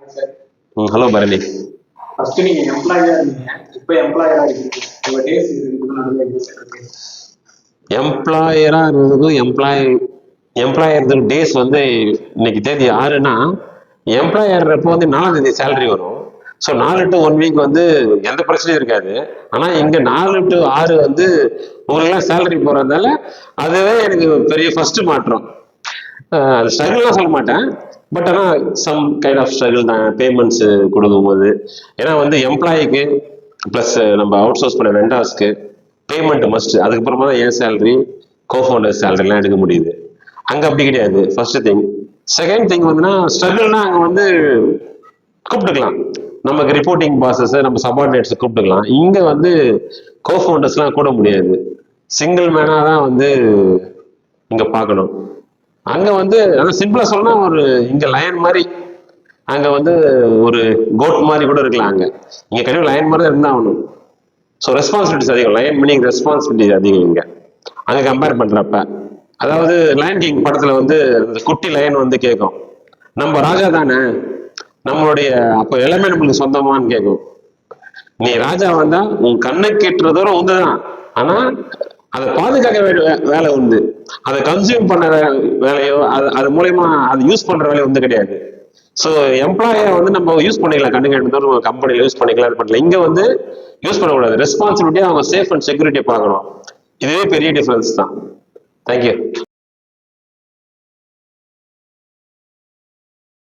Sir. Hello Bharani. First நீங்க எம்ப்ளாயா இருந்தீங்க, இப்போ எம்ப்ளாயரா இருக்கீங்க. உங்க டேஸ் இதுக்கு நடுவில் எப்படி சார் இருக்கு? எம்ப்ளாயரா இருந்ததுக்கும் எம்ப்ளாயர் டேஸ் வந்து இன்னைக்கு தேதி 6னா எம்ப்ளாயர் அப்போ வந்து 4ஆம் தேதி சேலரி வரும். ஸோ 4 to 1 வீக் வந்து எந்த பிரச்சனையும் இருக்காது. ஆனால் இங்கே 4 to 6 வந்து உங்களுக்குலாம் சேலரி போகிறதால அதுவே எனக்கு பெரிய ஃபர்ஸ்ட் மாற்றம். அது ஸ்ட்ரகிள்லாம் சொல்ல மாட்டேன், பட் ஆனால் சம் கைண்ட் ஆஃப் ஸ்ட்ரகிள் தான் பேமெண்ட்ஸ் கொடுக்கும்போது. ஏன்னா வந்து எம்ப்ளாயிக்கு ப்ளஸ் நம்ம அவுட் சோர்ஸ் பண்ண வெண்டார்ஸ்க்கு பேமெண்ட் மஸ்ட். அதுக்கப்புறமா தான் என் சேலரி, கோஃபவுண்டர் சேலரிலாம் எடுக்க முடியுது. அங்கே அப்படி கிடையாது. First thing. செகண்ட் திங் வந்துன்னா ஸ்ட்ரகிள்னா அங்கே வந்து கூப்பிட்டுக்கலாம், நமக்கு ரிப்போர்ட்டிங் பாசஸ் நம்ம சபார்டினேட்ஸ் கூப்பிட்டுக்கலாம். இங்கே வந்து கோஃபவுண்டர்ஸ்லாம் கூட முடியாது, சிங்கிள் மேனாக தான் வந்து இங்கே பார்க்கணும். அங்கே வந்து அதான் சிம்பிளாக சொன்னால் ஒரு இங்கே லயன் மாதிரி, அங்கே வந்து ஒரு கோட் மாதிரி கூட இருக்கலாம். இங்கே கண்டிப்பாக லயன் மாதிரி தான் இருந்தால் ஆகணும். ஸோ ரெஸ்பான்சிபிலிட்டிஸ் அதிகம், லயன் மீனிங் ரெஸ்பான்சிபிலிட்டிஸ் அதிகம் இங்கே அங்கே கம்பேர் பண்ணுறப்ப. அதாவது லயன் கிங் படத்தில் வந்து அந்த குட்டி லயன் வந்து கேட்கும், நம்ம ராஜா தானே, நம்மளுடைய அப்போ எல்லாமே நம்மளுக்கு சொந்தமானு கேட்கும். நீ ராஜா வந்தா உன் கண்ணை கேட்டுற தூரம் உண்டுதான், ஆனா அதை பாதுகாக்க வேண்டிய வேலை உண்டு. அதை கன்சியூம் பண்ண வேலையோ அது மூலயமா அதை யூஸ் பண்ற வேலையோ வந்து கிடையாது. ஸோ எம்ப்ளாயை வந்து நம்ம யூஸ் பண்ணிக்கலாம், கண்ணு கேட்டு தூரம் கம்பெனியில் யூஸ் பண்ணிக்கலாம், பண்ணலாம். இங்க வந்து யூஸ் பண்ணக்கூடாது. ரெஸ்பான்சிபிலிட்டியா அவங்க சேஃப் அண்ட் செக்யூரிட்டியை பார்க்கணும். இதுவே பெரிய டிஃபரன்ஸ் தான். தேங்க்யூ.